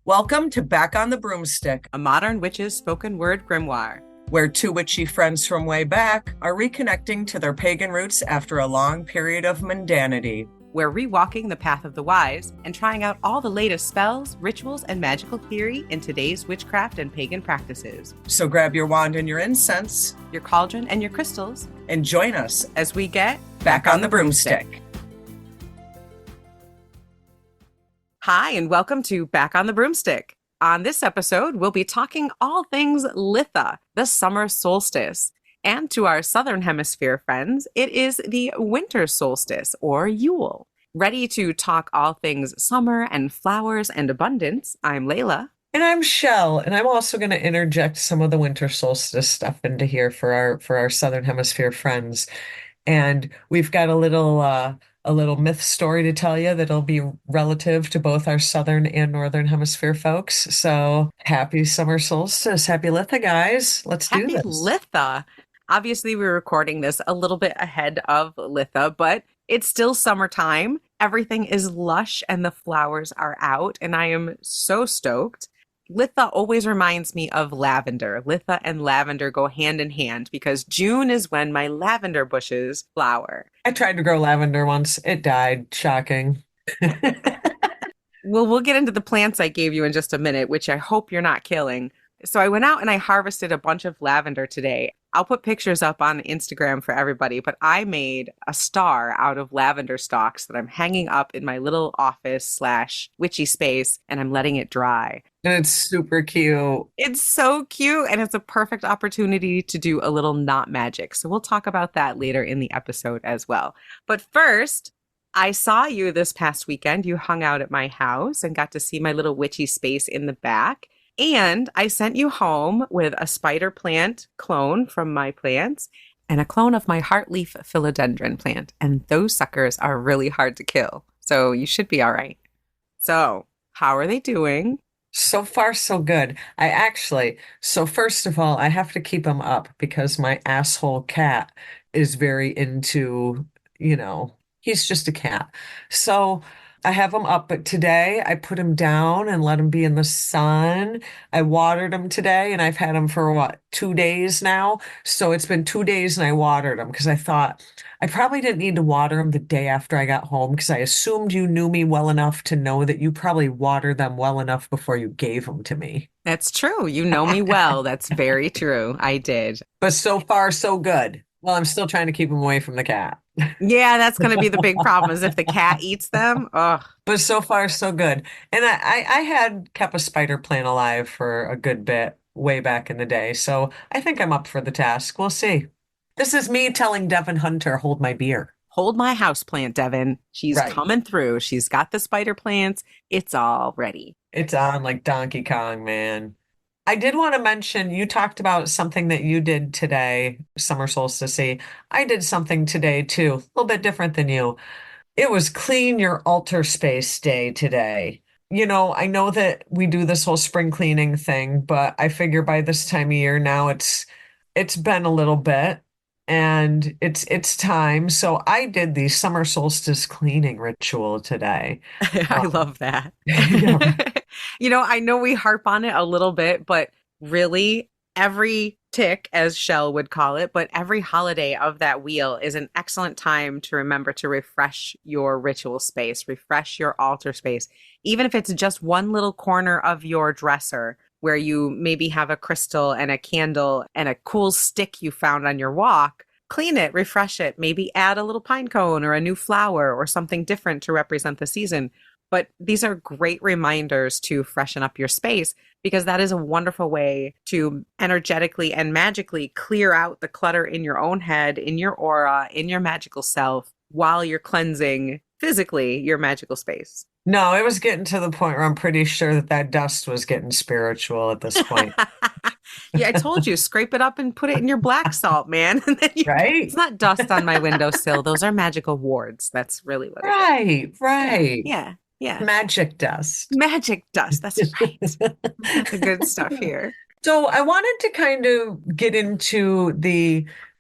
Welcome to Back on the Broomstick, A modern witch's spoken word grimoire. where two witchy friends from way back are reconnecting to their pagan roots after a long period of mundanity. We're rewalking the path of the wise and trying out all the latest spells, rituals, and magical theory in today's witchcraft and pagan practices. So grab your wand and your incense Your cauldron and your crystals and join us as we get back on the broomstick. Hi, and welcome to Back on the Broomstick. On this episode, we'll be talking all things Litha, the summer solstice. And to our Southern Hemisphere friends, it is the winter solstice or Yule. Ready to talk all things summer and flowers and abundance, I'm Laylla. And I'm Chelle, and I'm also going to interject some of the winter solstice stuff into here for our Southern Hemisphere friends. And we've got a little myth story to tell you that'll be relative to both our Southern and Northern Hemisphere folks. So happy summer solstice. Happy Litha, guys. Let's do Happy this. Litha. Obviously, we're recording this a little bit ahead of Litha, but it's still summertime. Everything is lush and the flowers are out, and I am so stoked. Litha always reminds me of lavender. Litha and lavender go hand in hand because June is when my lavender bushes flower. I tried to grow lavender once. It died. Shocking. Well, we'll get into the plants I gave you in just a minute, which I hope you're not killing. So I went out and I harvested a bunch of lavender today. I'll put pictures up on Instagram for everybody, but I made a star out of lavender stalks that I'm hanging up in my little office / witchy space, and I'm letting it dry. And it's super cute. It's so cute, and it's a perfect opportunity to do a little knot magic. So we'll talk about that later in the episode as well. But first, I saw you this past weekend. You hung out at my house and got to see my little witchy space in the back. And I sent you home with a spider plant clone from my plants and a clone of my heartleaf philodendron plant. And those suckers are really hard to kill. So you should be all right. So, how are they doing? So far, so good. So first of all, I have to keep him up because my asshole cat is very into, he's just a cat. So I have him up, but today I put him down and let him be in the sun. I watered him today and I've had him for 2 days now. So it's been 2 days and I watered him because I thought I probably didn't need to water him the day after I got home because I assumed you knew me well enough to know that you probably watered them well enough before you gave them to me. That's true. You know me well. That's very true. I did. But so far, so good. Well, I'm still trying to keep him away from the cat. Yeah, that's going to be the big problem is if the cat eats them. Ugh. But so far, so good. And I had kept a spider plant alive for a good bit way back in the day. So I think I'm up for the task. We'll see. This is me telling Devin Hunter, hold my beer. Hold my house plant, Devin. She's Right. coming through. She's got the spider plants. It's all ready. It's on like Donkey Kong, man. I did want to mention you talked about something that you did today, summer solstice. I did something today too, a little bit different than you. It was clean your altar space day today. I know that we do this whole spring cleaning thing, but I figure by this time of year now it's been a little bit and it's time. So I did the summer solstice cleaning ritual today. I love that. Yeah. I know we harp on it a little bit, but really every tick, as Chelle would call it, but every holiday of that wheel is an excellent time to remember to refresh your ritual space, refresh your altar space, even if it's just one little corner of your dresser where you maybe have a crystal and a candle and a cool stick you found on your walk. Clean it, refresh it, maybe add a little pine cone or a new flower or something different to represent the season. But these are great reminders to freshen up your space because that is a wonderful way to energetically and magically clear out the clutter in your own head, in your aura, in your magical self while you're cleansing physically your magical space. No, it was getting to the point where I'm pretty sure that dust was getting spiritual at this point. Yeah, I told you, scrape it up and put it in your black salt, man. And then Right? It's not dust on my windowsill. Those are magical wards. That's really what it is. Right, right. Yeah. Yeah. Magic dust. Magic dust. That's right. Got the good stuff here. So I wanted to kind of get into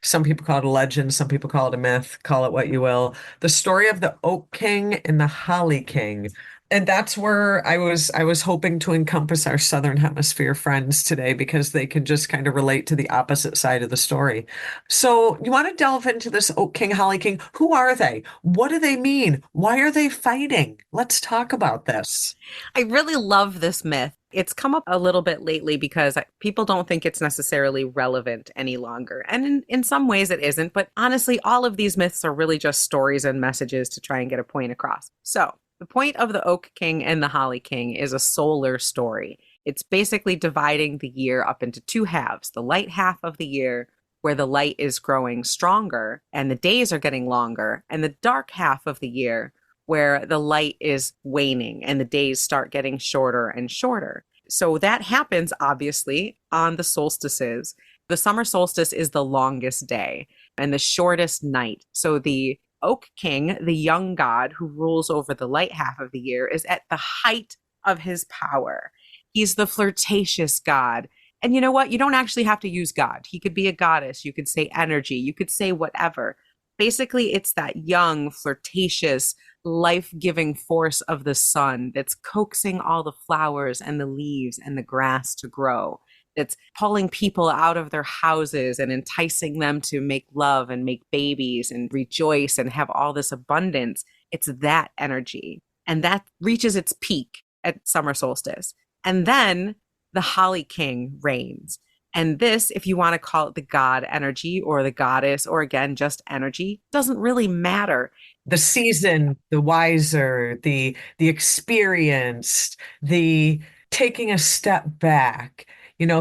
some people call it a legend, some people call it a myth, call it what you will, the story of the Oak King and the Holly King. And that's where I was hoping to encompass our Southern Hemisphere friends today because they can just kind of relate to the opposite side of the story. So you want to delve into this Oak King, Holly King? Who are they? What do they mean? Why are they fighting? Let's talk about this. I really love this myth. It's come up a little bit lately because people don't think it's necessarily relevant any longer. And in some ways it isn't, but honestly, all of these myths are really just stories and messages to try and get a point across. So, the point of the Oak King and the Holly King is a solar story. It's basically dividing the year up into two halves, the light half of the year, where the light is growing stronger and the days are getting longer, and the dark half of the year, where the light is waning and the days start getting shorter and shorter. So that happens obviously on the solstices. The summer solstice is the longest day and the shortest night. So the Oak King, the young god who rules over the light half of the year, is at the height of his power. He's the flirtatious god. And you know what? You don't actually have to use God. He could be a goddess. You could say energy. You could say whatever. Basically, it's that young, flirtatious, life giving force of the sun that's coaxing all the flowers and the leaves and the grass to grow, that's pulling people out of their houses and enticing them to make love and make babies and rejoice and have all this abundance. It's that energy. And that reaches its peak at summer solstice. And then the Holly King reigns. And this, if you want to call it the god energy or the goddess, or again, just energy, doesn't really matter. The seasoned, the wiser, the experienced, the taking a step back.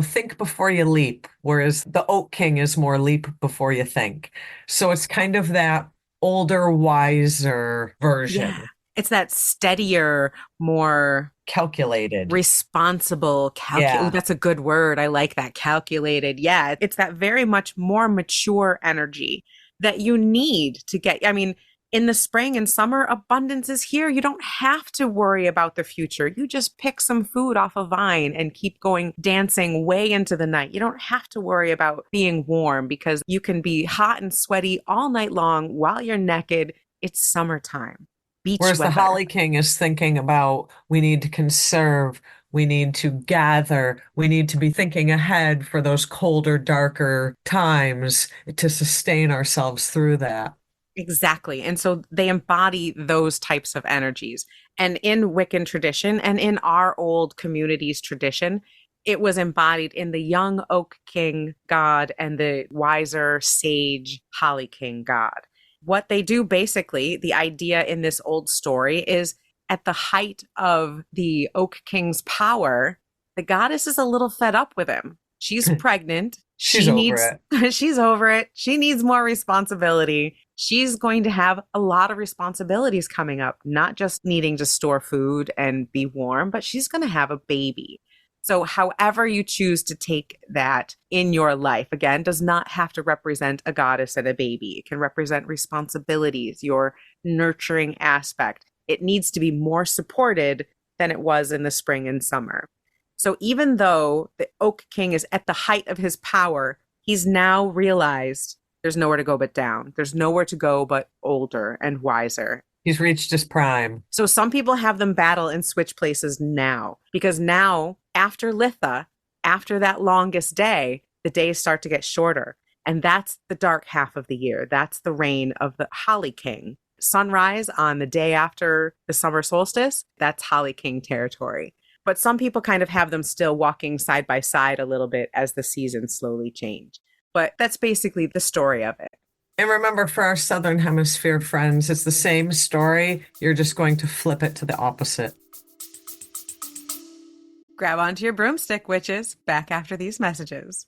Think before you leap, whereas the Oak King is more leap before you think. So it's kind of that older, wiser Yeah. version, It's that steadier, more calculated. responsible, calculate. Yeah. That's a good word. I like that. Calculated. Yeah. It's that very much more mature energy that you need to get. I mean, in the spring and summer, abundance is here. You don't have to worry about the future. You just pick some food off a vine and keep going dancing way into the night. You don't have to worry about being warm because you can be hot and sweaty all night long while you're naked. It's summertime, beach Whereas the weather. Holly King is thinking about we need to conserve, we need to gather, we need to be thinking ahead for those colder, darker times to sustain ourselves through that. Exactly. And so they embody those types of energies. And in Wiccan tradition and in our old community's tradition, it was embodied in the young Oak King god and the wiser sage Holly King god. What they do basically, the idea in this old story is at the height of the Oak King's power, the goddess is a little fed up with him. She's pregnant. She's She over needs, it. she's over it. She needs more responsibility. She's going to have a lot of responsibilities coming up, not just needing to store food and be warm, but she's going to have a baby. So, however you choose to take that in your life, again, does not have to represent a goddess and a baby. It can represent responsibilities, your nurturing aspect. It needs to be more supported than it was in the spring and summer. So, even though the Oak King is at the height of his power, he's now realized there's nowhere to go but down. There's nowhere to go but older and wiser. He's reached his prime. So some people have them battle and switch places now because now, after Litha, after that longest day, the days start to get shorter. And that's the dark half of the year. That's the reign of the Holly King. Sunrise on the day after the summer solstice, that's Holly King territory. But some people kind of have them still walking side by side a little bit as the seasons slowly change. But that's basically the story of it. And remember, for our Southern Hemisphere friends, it's the same story. You're just going to flip it to the opposite. Grab onto your broomstick, witches. Back after these messages.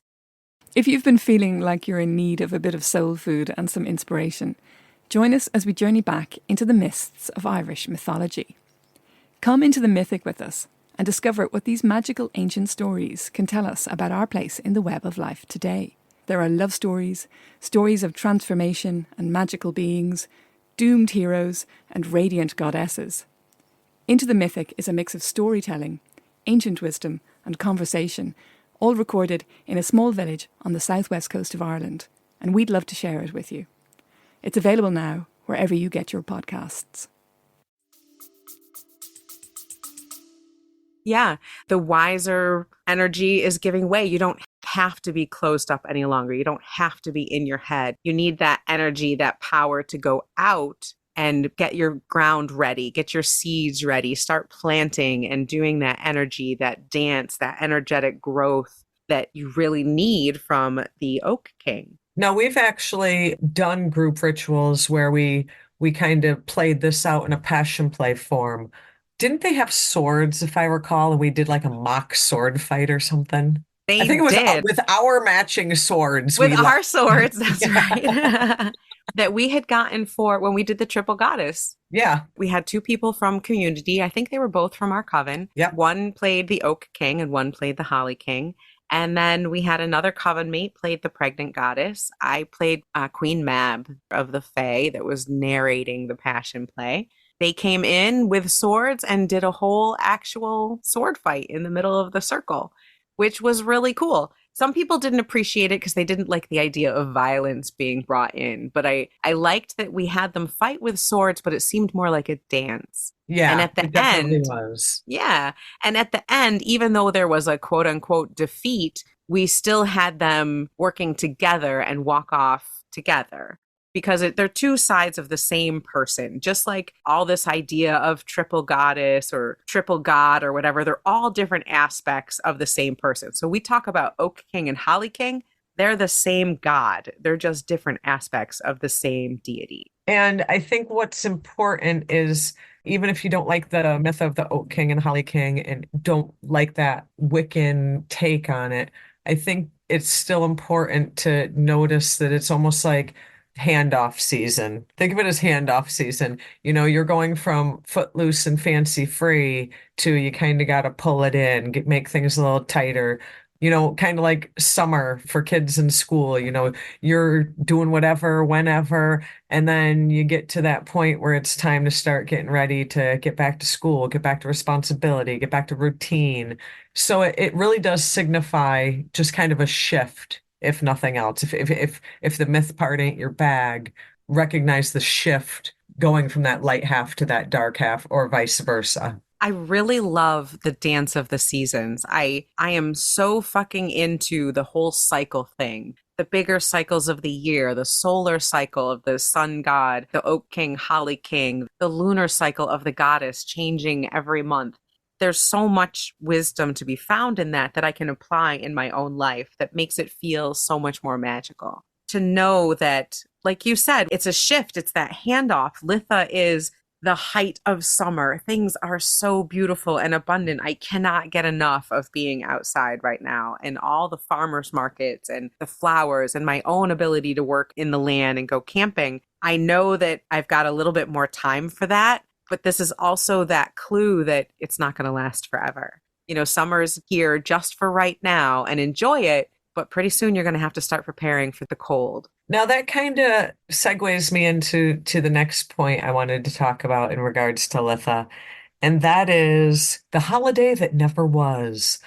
If you've been feeling like you're in need of a bit of soul food and some inspiration, join us as we journey back into the mists of Irish mythology. Come into the mythic with us and discover what these magical ancient stories can tell us about our place in the web of life today. There are love stories, stories of transformation and magical beings, doomed heroes and radiant goddesses. Into the Mythic is a mix of storytelling, ancient wisdom and conversation, all recorded in a small village on the southwest coast of Ireland, and we'd love to share it with you. It's available now wherever you get your podcasts. Yeah, the wiser energy is giving way. You don't have to be closed up any longer. You don't have to be in your head. You need that energy, that power to go out and get your ground ready, get your seeds ready, start planting and doing that energy, that dance, that energetic growth that you really need from the Oak King. Now, we've actually done group rituals where we kind of played this out in a passion play form. Didn't they have swords, if I recall, and we did like a mock sword fight or something? I They think it was did. with our matching swords. With We like, our swords, that's yeah, right. That we had gotten for when we did the triple goddess. yeah, We had two people from community. I think they were both from our coven. yep. One played the Oak King and one played the Holly King. And then we had another coven mate played the pregnant goddess. I played Queen Mab of the Fae that was narrating the passion play. They came in with swords and did a whole actual sword fight in the middle of the circle, which was really cool. Some people didn't appreciate it because they didn't like the idea of violence being brought in, but I liked that we had them fight with swords, but it seemed more like a dance. And Yeah, at the it definitely end, was. yeah. And at the end, even though there was a quote unquote defeat, we still had them working together and walk off together because they're two sides of the same person. Just like all this idea of triple goddess or triple god or whatever, they're all different aspects of the same person. So we talk about Oak King and Holly King. They're the same god. They're just different aspects of the same deity. And I think what's important is even if you don't like the myth of the Oak King and Holly King and don't like that Wiccan take on it, I think it's still important to notice that it's almost like handoff season. Think of it as handoff season. You know, you're going from footloose and fancy free to you kind of got to pull it in, make things a little tighter. You know, kind of like summer for kids in school, you know, you're doing whatever, whenever, and then you get to that point where it's time to start getting ready to get back to school, get back to responsibility, get back to routine. So it really does signify just kind of a shift, if nothing else. If the myth part ain't your bag, recognize the shift going from that light half to that dark half, or vice versa. I really love the dance of the seasons. I am so fucking into the whole cycle thing. The bigger cycles of the year, the solar cycle of the sun god, the oak king, holly king, the lunar cycle of the goddess changing every month. There's so much wisdom to be found in that I can apply in my own life that makes it feel so much more magical. To know that, like you said, it's a shift, it's that handoff. Litha is the height of summer. Things are so beautiful and abundant. I cannot get enough of being outside right now and all the farmers markets and the flowers and my own ability to work in the land and go camping. I know that I've got a little bit more time for that, but this is also that clue that it's not going to last forever. You know, summer's here just for right now and enjoy it, but pretty soon you're going to have to start preparing for the cold. Now that kind of segues me into the next point I wanted to talk about in regards to Litha, and that is the holiday that never was.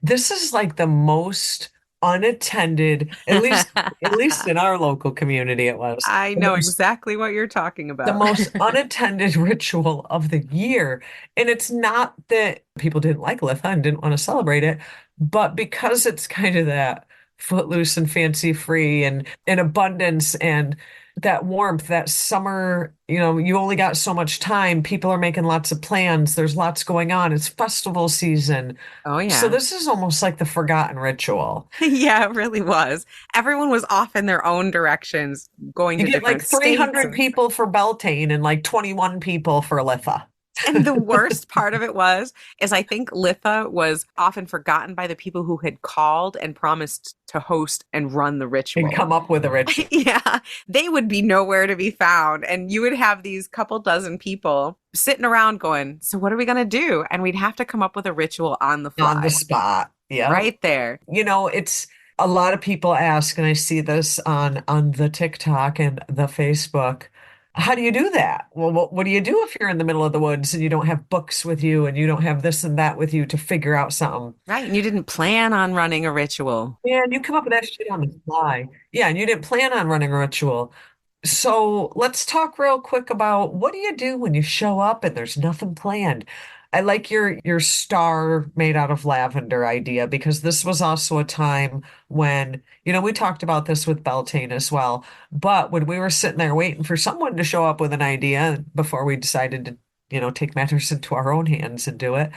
This is like the most unattended, at least in our local community, it was I the know most exactly what you're talking the about. most unattended ritual of the year. And it's not that people didn't like Litha and didn't want to celebrate it, but because it's kind of that footloose and fancy free and in abundance and that warmth, that summer, you know, you only got so much time. People are making lots of plans. There's lots going on. It's festival season. Oh, So yeah. this is almost like the forgotten ritual. Yeah, it really was. Everyone was off in their own directions, going You to get like different states. 300 people for Beltane and like 21 people for Litha. And the worst part of it is I think Litha was often forgotten by the people who had called and promised to host and run the And ritual. come up with a ritual. Yeah, they would be nowhere to be found. And you would have these couple dozen people sitting around going, so what are we going to do? And we'd have to come up with a ritual on the On the fly spot. Yeah. right there. You know, it's a lot of people ask, and I see this on the TikTok and the Facebook. How do you do that? Well, what do you do if you're in the middle of the woods and you don't have books with you and you don't have this and that with you to figure out something? Right. And you didn't plan on running a ritual. And you come up with that shit on the fly. Yeah, and you didn't plan on running a ritual. So let's talk real quick about what do you do when you show up and there's nothing planned? I like your star made out of lavender idea because this was also a time when, we talked about this with Beltane as well, but when we were sitting there waiting for someone to show up with an idea before we decided to, take matters into our own hands and do it,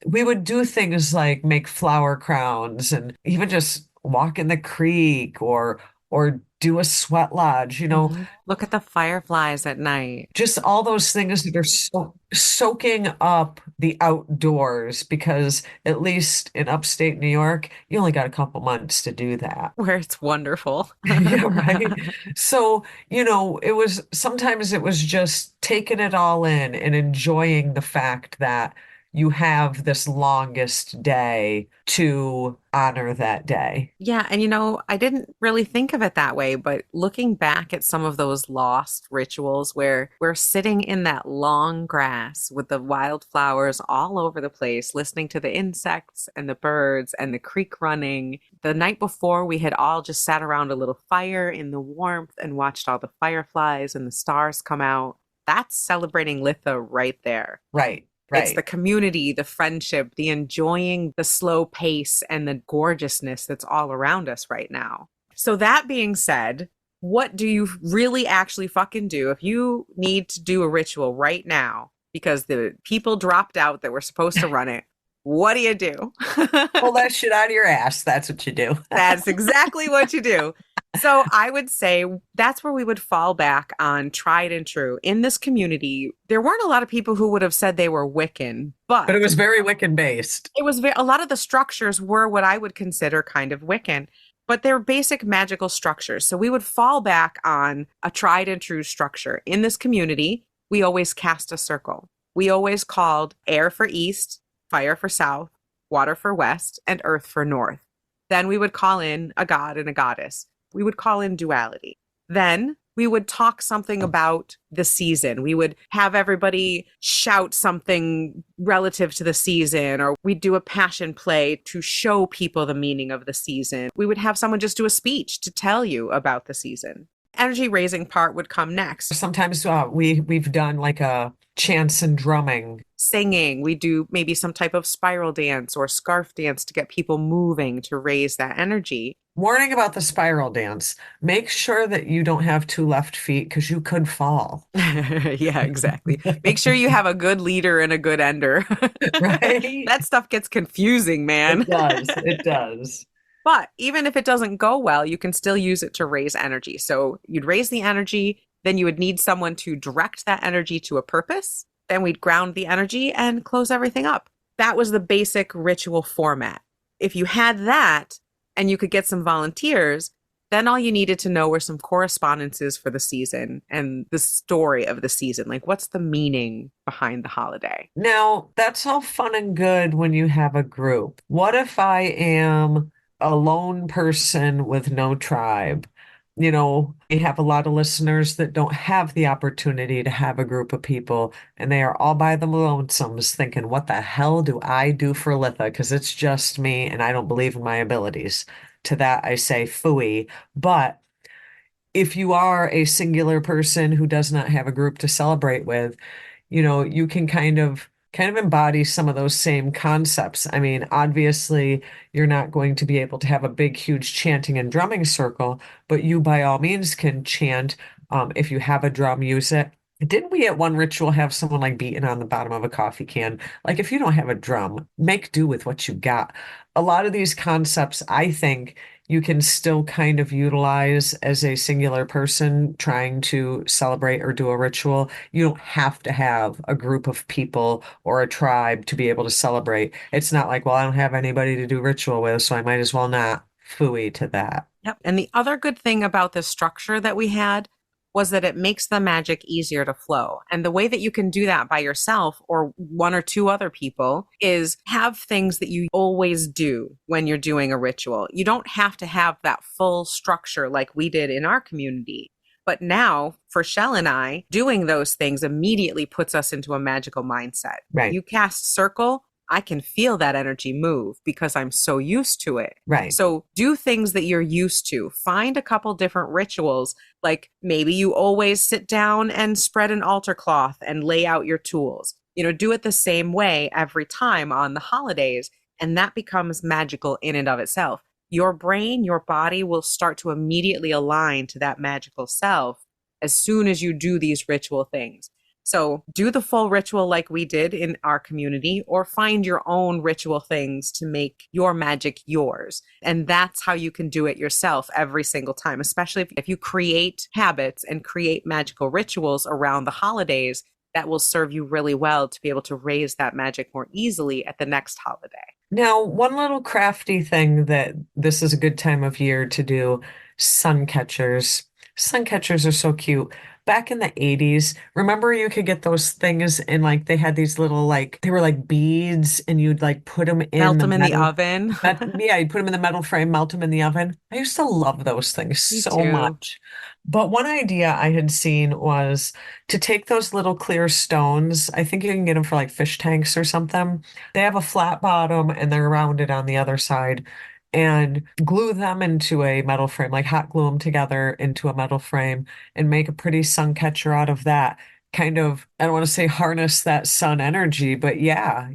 we would do things like make flower crowns and even just walk in the creek or do a sweat lodge, Look at the fireflies at night. just all those things that are soaking up the outdoors because at least in upstate New York, you only got a couple months to do that. Where it's wonderful. Yeah, right. So, sometimes it was just taking it all in and enjoying the fact that you have this longest day to honor that day. Yeah, and I didn't really think of it that way, but looking back at some of those lost rituals where we're sitting in that long grass with the wildflowers all over the place, listening to the insects and the birds and the creek running. The night before, we had all just sat around a little fire in the warmth and watched all the fireflies and the stars come out. That's celebrating Litha right there. Right. It's the Right. community, the friendship, the enjoying the slow pace and the gorgeousness that's all around us right now. So, that being said, what do you really actually fucking do if you need to do a ritual right now because the people dropped out that were supposed to run it? What do you do? Pull that shit out of your ass. That's what you do. That's exactly what you do. So I would say that's where we would fall back on tried and true. In this community, there weren't a lot of people who would have said they were Wiccan, But it but was very Wiccan based. it was a lot of the structures were what I would consider kind of Wiccan, but they're basic magical structures. So we would fall back on a tried and true structure. In this community, we always cast a circle. We always called air for east, fire for south, water for west, and earth for north. Then we would call in a god and a goddess. We would call in duality. Then we would talk something about the season. We would have everybody shout something relative to the season, or we'd do a passion play to show people the meaning of the season. We would have someone just do a speech to tell you about the season. Energy raising part would come next. Sometimes we've done like a chants and drumming. Singing, we do maybe some type of spiral dance or scarf dance to get people moving to raise that energy. Warning about the spiral dance. Make sure that you don't have two left feet because you could fall. Yeah, exactly. Make sure you have a good leader and a good ender. Right? That stuff gets confusing, man. It does. It does. But even if it doesn't go well, you can still use it to raise energy. So you'd raise the energy, then you would need someone to direct that energy to a purpose. Then we'd ground the energy and close everything up. That was the basic ritual format. If you had that and you could get some volunteers, then all you needed to know were some correspondences for the season and the story of the season. Like, what's the meaning behind the holiday? Now, that's all fun and good when you have a group. What if I am a lone person with no tribe? We have a lot of listeners that don't have the opportunity to have a group of people, and they are all by the lonesomes thinking, what the hell do I do for Litha? Because it's just me, and I don't believe in my abilities. To that, I say phooey. But if you are a singular person who does not have a group to celebrate with, you can kind of embody some of those same concepts. I mean, obviously, you're not going to be able to have a big, huge chanting and drumming circle, but you by all means can chant. If you have a drum, use it. Didn't we at one ritual have someone like beating on the bottom of a coffee can? Like, if you don't have a drum, make do with what you got. A lot of these concepts, I think, you can still kind of utilize as a singular person trying to celebrate or do a ritual. You don't have to have a group of people or a tribe to be able to celebrate. It's not like, well, I don't have anybody to do ritual with, so I might as well not. Phooey to that. Yep. And the other good thing about this structure that we had was that it makes the magic easier to flow. And the way that you can do that by yourself or one or two other people is have things that you always do when you're doing a ritual. You don't have to have that full structure like we did in our community. But now, for Chelle and I, doing those things immediately puts us into a magical mindset. Right. You cast circle, I can feel that energy move because I'm so used to it. Right. So do things that you're used to. Find a couple different rituals. Like maybe you always sit down and spread an altar cloth and lay out your tools. Do it the same way every time on the holidays. And that becomes magical in and of itself. Your brain, your body will start to immediately align to that magical self as soon as you do these ritual things. So do the full ritual like we did in our community, or find your own ritual things to make your magic yours. And that's how you can do it yourself every single time, especially if you create habits and create magical rituals around the holidays. That will serve you really well to be able to raise that magic more easily at the next holiday. Now, one little crafty thing that this is a good time of year to do, sun catchers. Sun catchers are so cute. Back in the 80s, remember you could get those things and like they had these little like they were like beads and you'd like put them in Melt the them in the metal. oven. Yeah, you'd put them in the metal frame, melt them in the oven. I used to love those things Me so too. much. But one idea I had seen was to take those little clear stones. I think you can get them for like fish tanks or something. They have a flat bottom and they're rounded on the other side. And glue them into a metal frame, like hot glue them together into a metal frame and make a pretty sun catcher out of that. Kind of, I don't want to say harness that sun energy, but yeah,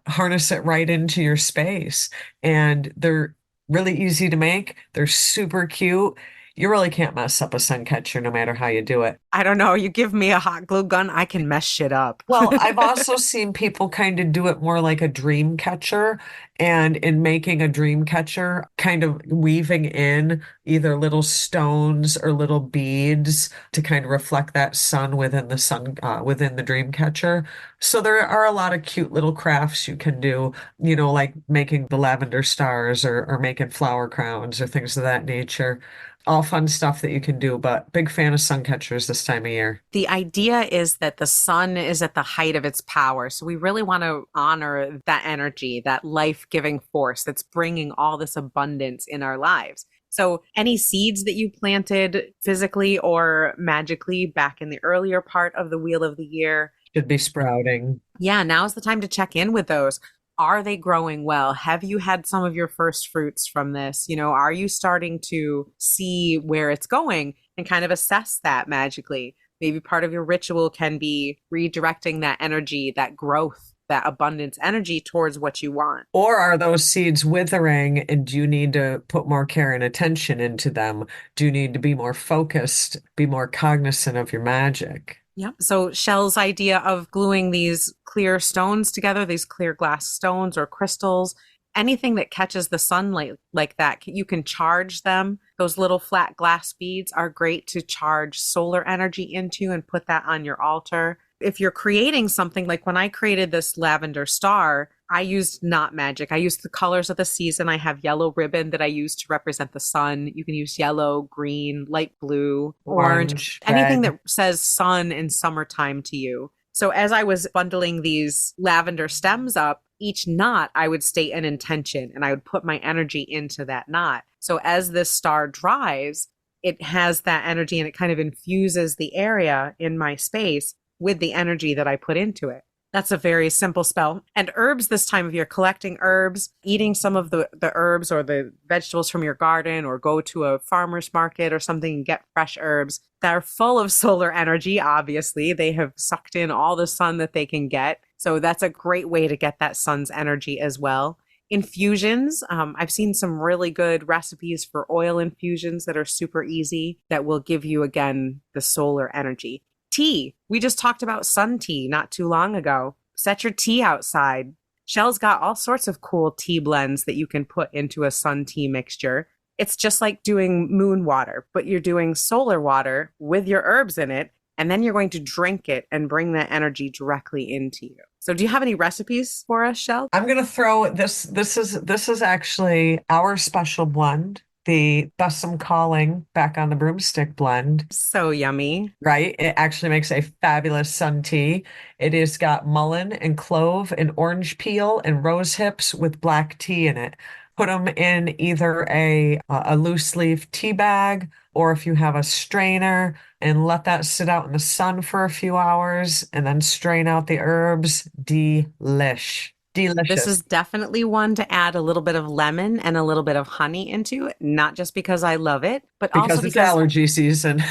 harness it right into your space. And they're really easy to make. They're super cute. You really can't mess up a sun catcher no matter how you do it. I don't know. You give me a hot glue gun, I can mess shit up. Well, I've also seen people kind of do it more like a dream catcher, and in making a dream catcher, kind of weaving in either little stones or little beads to kind of reflect that sun within the dream catcher. So there are a lot of cute little crafts you can do, like making the lavender stars or making flower crowns or things of that nature. All fun stuff that you can do, but big fan of sun catchers this time of year. The idea is that the sun is at the height of its power. So we really want to honor that energy, that life giving force that's bringing all this abundance in our lives. So any seeds that you planted physically or magically back in the earlier part of the wheel of the year, Should be sprouting. yeah, now's the time to check in with those. Are they growing well? Have you had some of your first fruits from this? Are you starting to see where it's going and kind of assess that magically? Maybe part of your ritual can be redirecting that energy, that growth, that abundance energy towards what you want. Or are those seeds withering and do you need to put more care and attention into them? Do you need to be more focused, be more cognizant of your magic? Yep. So Shell's idea of gluing these clear stones together, these clear glass stones or crystals, anything that catches the sunlight like that, you can charge them. Those little flat glass beads are great to charge solar energy into and put that on your altar. If you're creating something like when I created this lavender star, I used not magic. I used the colors of the season. I have yellow ribbon that I use to represent the sun. You can use yellow, green, light blue, orange, Orange, anything red. that says sun and summertime to you. So as I was bundling these lavender stems up, each knot I would state an intention and I would put my energy into that knot. So as this star dries, it has that energy and it kind of infuses the area in my space with the energy that I put into it. That's a very simple spell. And herbs this time of year, collecting herbs, eating some of the herbs or the vegetables from your garden, or go to a farmer's market or something and get fresh herbs that are full of solar energy. Obviously, they have sucked in all the sun that they can get. So that's a great way to get that sun's energy as well. Infusions. I've seen some really good recipes for oil infusions that are super easy that will give you, again, the solar energy. Tea. We just talked about sun tea not too long ago. Set your tea outside. Shell's got all sorts of cool tea blends that you can put into a sun tea mixture. It's just like doing moon water, but you're doing solar water with your herbs in it, and then you're going to drink it and bring that energy directly into you. So do you have any recipes for us, Shell? I'm gonna throw this. This is actually our special blend, the Bessem Calling back on the Broomstick blend. So yummy. Right? It actually makes a fabulous sun tea. It has got mullein and clove and orange peel and rose hips with black tea in it. Put them in either a loose leaf tea bag or if you have a strainer, and let that sit out in the sun for a few hours and then strain out the herbs. Delish. This Delicious is definitely one to add a little bit of lemon and a little bit of honey into, not just because I love it, but also because it's because allergy season.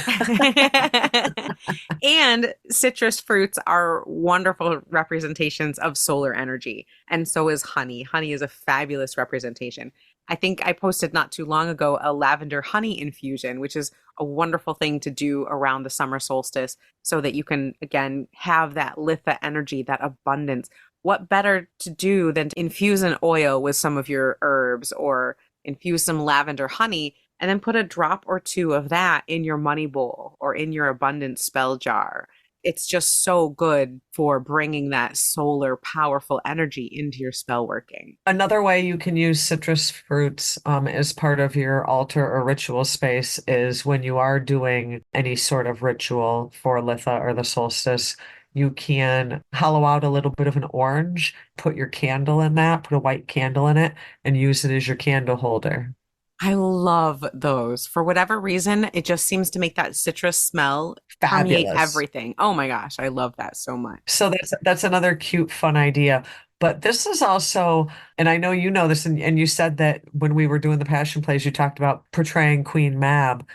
and citrus fruits are wonderful representations of solar energy. And so is honey. Honey is a fabulous representation. I think I posted not too long ago a lavender honey infusion, which is a wonderful thing to do around the summer solstice so that you can, again, have that Litha energy, that abundance. What better to do than to infuse an oil with some of your herbs or infuse some lavender honey and then put a drop or two of that in your money bowl or in your abundance spell jar. It's just so good for bringing that solar powerful energy into your spell working. Another way you can use citrus fruits as part of your altar or ritual space is when you are doing any sort of ritual for Litha or the solstice, you can hollow out a little bit of an orange, put your candle in that, put a white candle in it, and use it as your candle holder. I love those. For whatever reason, it just seems to make that citrus smell permeate Fabulous. everything. Oh my gosh, I love that so much. So that's another cute, fun idea. But this is also, and I know you know this, and you said that when we were doing the passion plays, you talked about portraying Queen Mab.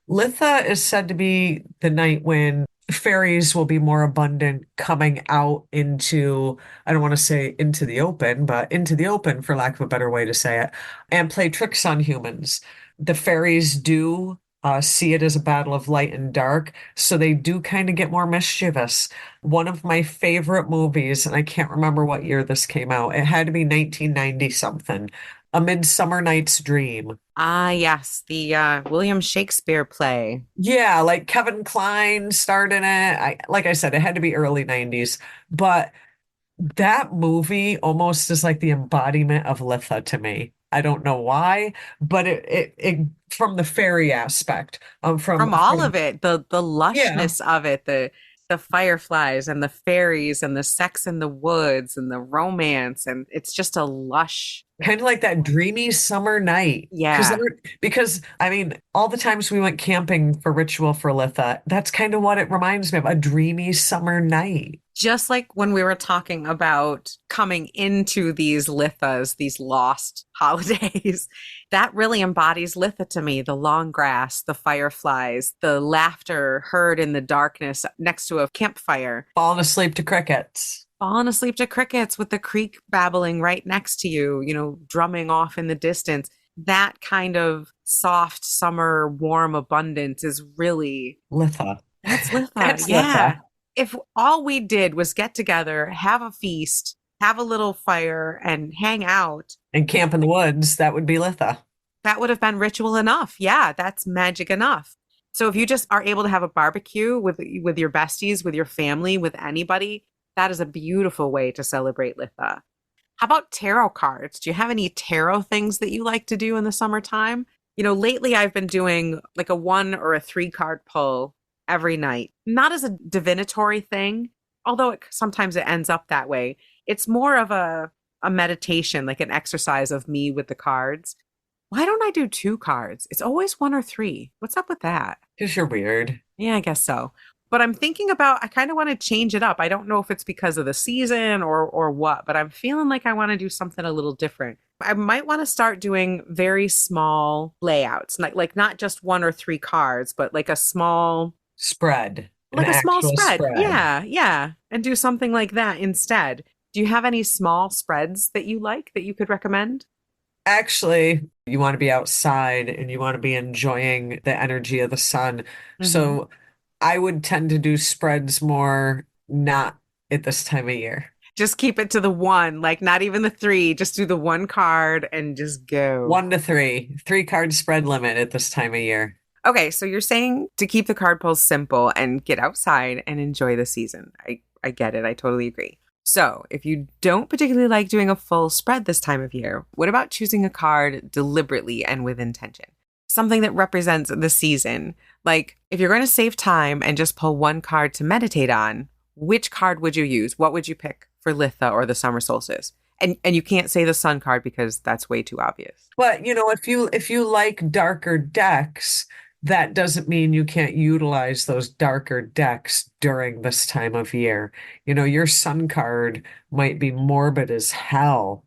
Litha is said to be the night when fairies will be more abundant coming out into, I don't want to say into the open, but into the open, for lack of a better way to say it, and play tricks on humans. The fairies do see it as a battle of light and dark, so they do kind of get more mischievous. One of my favorite movies, and I can't remember what year this came out, it had to be 1990 something, A Midsummer Night's Dream. Ah, yes, the William Shakespeare play. Yeah, like Kevin Kline starred in it. Like I said, it had to be early 90s, but that movie almost is like the embodiment of Litha to me. I don't know why, but it from the fairy aspect, From all from of it, the yeah, lushness of it, the fireflies and the fairies and the sex in the woods and the romance, and it's just a lush, kind of like that dreamy summer night. yeah. Because I mean, all the times we went camping for ritual for Litha, that's kind of what it reminds me of, a dreamy summer night. Just like when we were talking about coming into these Lithas, these lost holidays, that really embodies Litha to me. The long grass, the fireflies, the laughter heard in the darkness next to a campfire, Falling asleep to crickets. falling asleep to crickets with the creek babbling right next to you, drumming off in the distance. That kind of soft summer warm abundance is really Litha. that's Litha. That's Yeah. Litha. If all we did was get together, have a feast, have a little fire, and hang out, And camp in the woods, that would be Litha. that would have been ritual enough. Yeah, that's magic enough. So if you just are able to have a barbecue with your besties, with your family, with anybody, that is a beautiful way to celebrate Litha. How about tarot cards? Do you have any tarot things that you like to do in the summertime? Lately I've been doing like a 1 or 3 card pull every night. Not as a divinatory thing, although sometimes it ends up that way. It's more of a meditation, like an exercise of me with the cards. Why don't I do 2 cards? It's always 1 or 3. What's up with that? Because you're weird. Yeah, I guess so. But I'm thinking about I kind of want to change it up. I don't know if it's because of the season or what, but I'm feeling like I want to do something a little different. I might want to start doing very small layouts, like not just 1 or 3 cards, but Spread. An like a small actual spread. spread. Yeah, yeah, and do something like that instead. Do you have any small spreads that you like that you could recommend? Actually, you want to be outside and you want to be enjoying the energy of the sun. Hmm. So I would tend to do spreads more not at this time of year. Just keep it to the one, like not even the three. Just do the 1 card and just go. 1 to 3, 3 card spread limit at this time of year. Okay, so you're saying to keep the card pulls simple and get outside and enjoy the season. I get it. I totally agree. So, if you don't particularly like doing a full spread this time of year, what about choosing a card deliberately and with intention? Something that represents the season. Like, if you're going to save time and just pull 1 card to meditate on, which card would you use? What would you pick for Litha or the summer solstice? And you can't say the sun card because that's way too obvious. But if you like darker decks, that doesn't mean you can't utilize those darker decks during this time of year. Your sun card might be morbid as hell,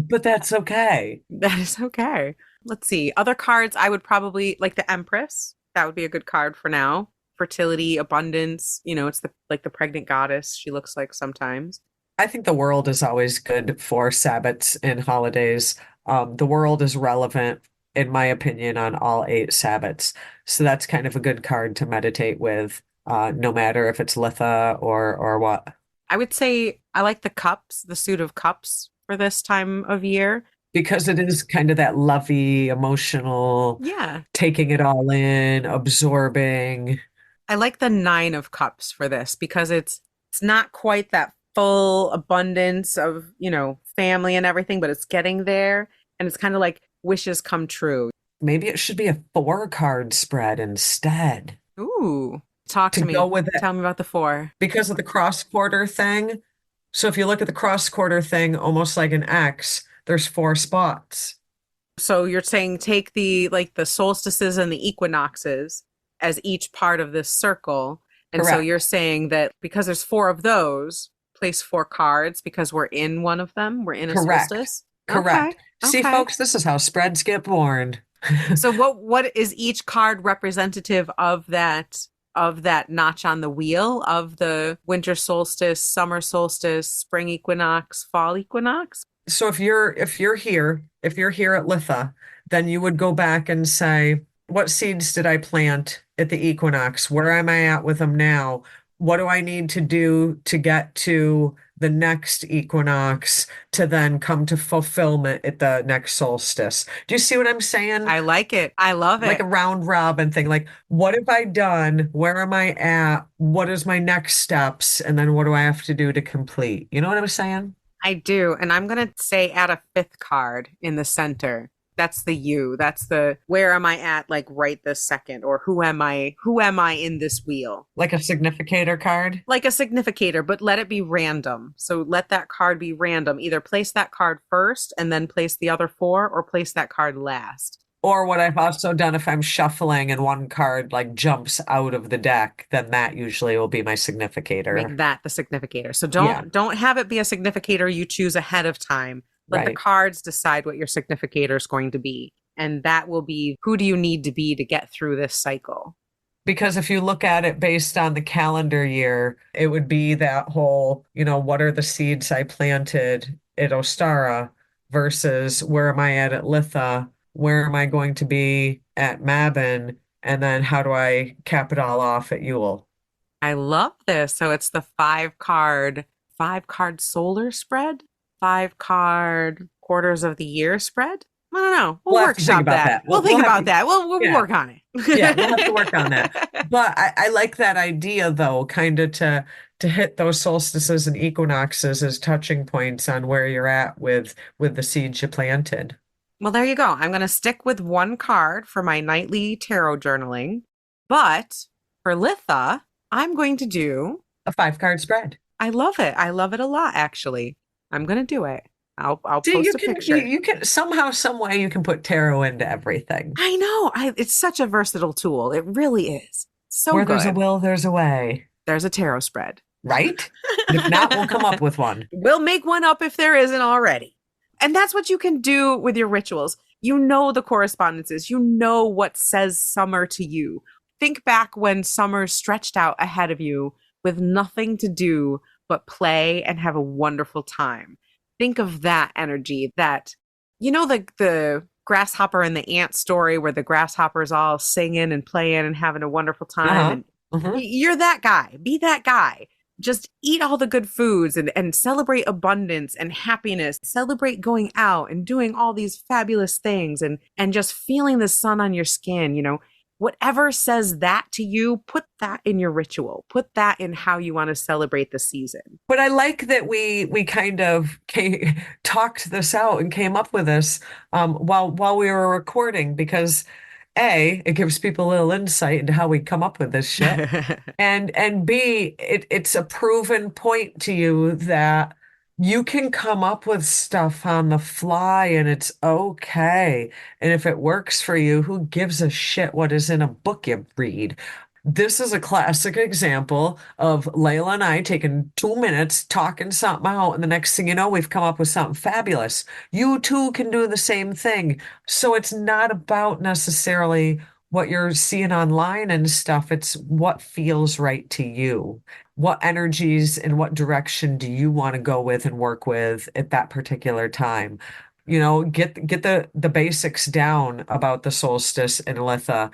but that's okay. That is okay. Let's see. Other cards I would probably like the Empress. That would be a good card for now. Fertility, abundance, it's the pregnant goddess she looks like sometimes. I think the world is always good for Sabbats and holidays. The world is relevant, in my opinion, on all eight Sabbats. So that's kind of a good card to meditate with, no matter if it's Litha or what. I would say I like the cups, the suit of cups for this time of year. Because it is kind of that lovey, emotional, Yeah. taking it all in, absorbing. I like the nine of cups for this because it's not quite that full abundance of, family and everything, but it's getting there. And it's kind of like wishes come true. Maybe it should be a four-card spread instead Ooh, talk to to go me. with it Tell me about the four. because of the cross-quarter thing. So if you look at the cross-quarter thing, almost like an X, there's four spots. So you're saying take the solstices and the equinoxes as each part of this circle. And so Correct. you're saying that because there's four of those, place four cards because we're in one of them. We're in a Correct. solstice. Okay. Correct. See, Okay. folks, this is how spreads get born. So what is each card representative of that notch on the wheel of the winter solstice, summer solstice, spring equinox, fall equinox? So if you're here at Litha, then you would go back and say, what seeds did I plant at the equinox? Where am I at with them now? What do I need to do to get to the next equinox to then come to fulfillment at the next solstice? Do you see what I'm saying? I like it. I love Like it. a round robin thing. Like, what have I done? Where am I at? What is my next steps? And then what do I have to do to complete? You know what I'm saying? I do. And I'm going to say add a fifth card in the center. That's the you. That's the where am I at like right this second or who am I? Who am I in this wheel? Like a significator card. Like a significator, but let it be random. So let that card be random. Either place that card first and then place the other four or place that card last. Or what I've also done if I'm shuffling and one card like jumps out of the deck, then that usually will be my significator. Make that the significator. So Yeah, don't have it be a significator you choose ahead of time. Let the right. cards decide what your significator is going to be. And that will be who do you need to be to get through this cycle? Because if you look at it based on the calendar year, it would be that whole, what are the seeds I planted at Ostara versus where am I at Litha? Where am I going to be at Mabon? And then how do I cap it all off at Yule? I love this. So it's the five card solar spread, five card quarters of the year spread. I don't know. We'll We'll have to think workshop about that. that. We'll We'll think have about to, that. We'll yeah, work on yeah, we'll have to work on that. it. But I like that idea though, kind of to hit those solstices and equinoxes as touching points on where you're at with the seeds you planted. Well, there you go. I'm going to stick with one card for my nightly tarot journaling. But for Litha, I'm going to do, A five-card spread. I love it. I love it a lot, actually. I'm going to do it. I'll See, post you a can you, picture. you can somehow, some way you can put tarot into everything. I know. It's such a versatile tool. It really is. So Where there's a good. will, there's a way, There's a tarot spread. right? And if not, we'll come up with one. We'll make one up if there isn't already. And that's what you can do with your rituals. You know the correspondences. You know what says summer to you. Think back when summer stretched out ahead of you with nothing to do but play and have a wonderful time. Think of that energy, the grasshopper and the ant story where the grasshopper's all singing and playing and having a wonderful time. Uh-huh. And you're that guy. Be that guy. Just eat all the good foods and celebrate abundance and happiness. Celebrate going out and doing all these fabulous things and just feeling the sun on your skin. Whatever says that to you, put that in your ritual. Put that in how you want to celebrate the season. But I like that we kind of talked this out and came up with this while we were recording because A, it gives people a little insight into how we come up with this shit. And B, it's a proven point to you that You can come up with stuff on the fly and it's okay. And if it works for you, who gives a shit what is in a book you read? This is a classic example of Layla and I taking 2 minutes talking something out, and the next thing you know, we've come up with something fabulous. You too can do the same thing. So it's not about necessarily what you're seeing online and stuff. It's what feels right to you. What energies and what direction do you want to go with and work with at that particular time? Get the basics down about the solstice and Litha,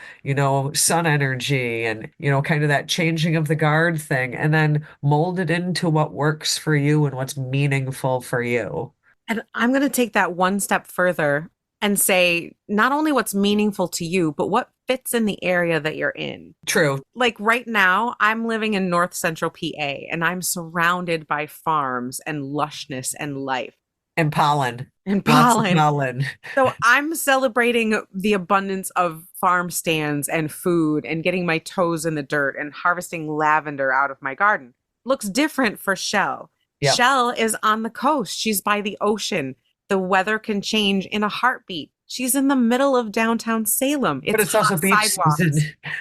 sun energy and, kind of that changing of the guard thing, and then mold it into what works for you and what's meaningful for you. And I'm going to take that one step further and say not only what's meaningful to you, but what fits in the area that you're in. True. Like right now, I'm living in North Central PA and I'm surrounded by farms and lushness and life And pollen. and Lots of pollen. pollen. So I'm celebrating the abundance of farm stands and food and getting my toes in the dirt and harvesting lavender out of my garden. Looks different for Chelle. Yep. Chelle is on the coast. She's by the ocean. The weather can change in a heartbeat. She's in the middle of downtown Salem. But it's also hot beach season.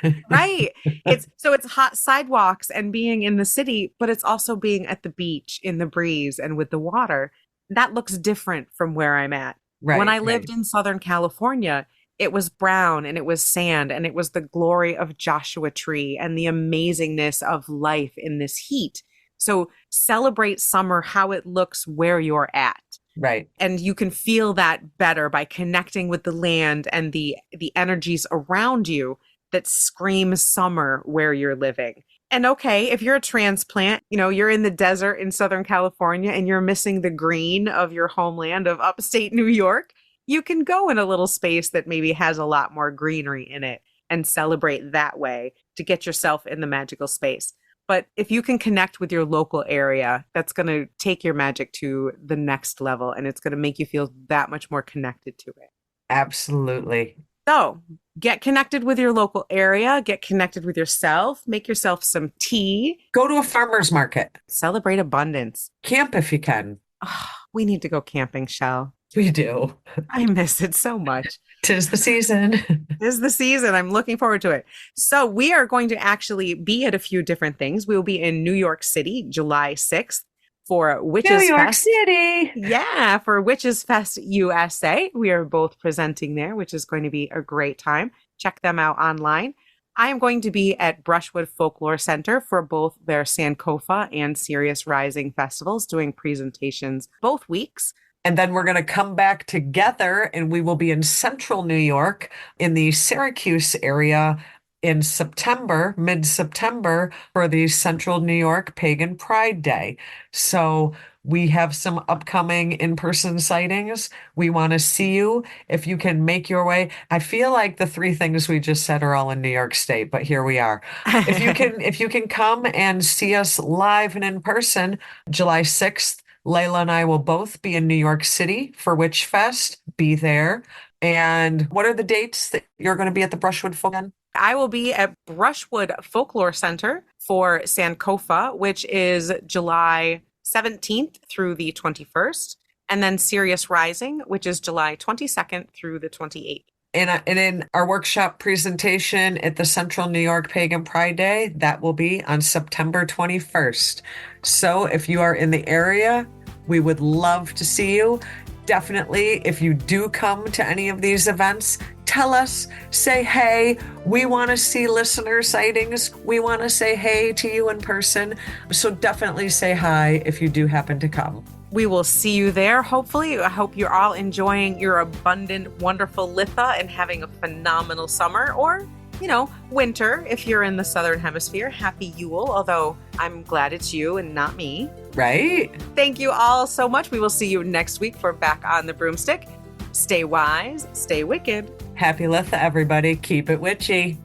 sidewalks. Right. It's hot sidewalks and being in the city, but it's also being at the beach in the breeze and with the water. That looks different from where I'm at. Right, When I right. lived in Southern California, it was brown and it was sand and it was the glory of Joshua Tree and the amazingness of life in this heat. So celebrate summer how it looks where you're at. Right. And you can feel that better by connecting with the land and the energies around you that scream summer where you're living. And okay, if you're a transplant, you're in the desert in Southern California and you're missing the green of your homeland of upstate New York, you can go in a little space that maybe has a lot more greenery in it and celebrate that way to get yourself in the magical space. But if you can connect with your local area, that's going to take your magic to the next level and it's going to make you feel that much more connected to it. Absolutely. So get connected with your local area, get connected with yourself, make yourself some tea, Go to a farmer's market. celebrate abundance. Camp if you can. Oh, we need to go camping, Chelle. We do. I miss it so much. 'Tis the season. This is the season. I'm looking forward to it. So we are going to actually be at a few different things. We will be in New York City, July 6th for Witches New York Fest. City. Yeah, for Witches Fest USA. We are both presenting there, which is going to be a great time. Check them out online. I am going to be at Brushwood Folklore Center for both their Sankofa and Sirius Rising festivals, doing presentations both weeks. And then we're going to come back together and we will be in central New York in the Syracuse area in September, mid-September, for the Central New York Pagan Pride Day. So we have some upcoming in-person sightings. We want to see you if you can make your way. I feel like the three things we just said are all in New York State, but here we are. If you can come and see us live and in person, July 6th, Layla and I will both be in New York City for Witch Fest. Be there. And what are the dates that you're going to be at the Brushwood Folk? I will be at Brushwood Folklore Center for Sankofa, which is July 17th through the 21st, and then Sirius Rising, which is July 22nd through the 28th. And in our workshop presentation at the Central New York Pagan Pride Day, that will be on September 21st. So if you are in the area, we would love to see you. Definitely, if you do come to any of these events, tell us, say hey. We want to see listener sightings. We want to say hey to you in person. So definitely say hi if you do happen to come. We will see you there, hopefully. I hope you're all enjoying your abundant, wonderful Litha and having a phenomenal summer or, winter if you're in the Southern Hemisphere. Happy Yule, although I'm glad it's you and not me. Right? Thank you all so much. We will see you next week for Back on the Broomstick. Stay wise, stay wicked. Happy Litha, everybody. Keep it witchy.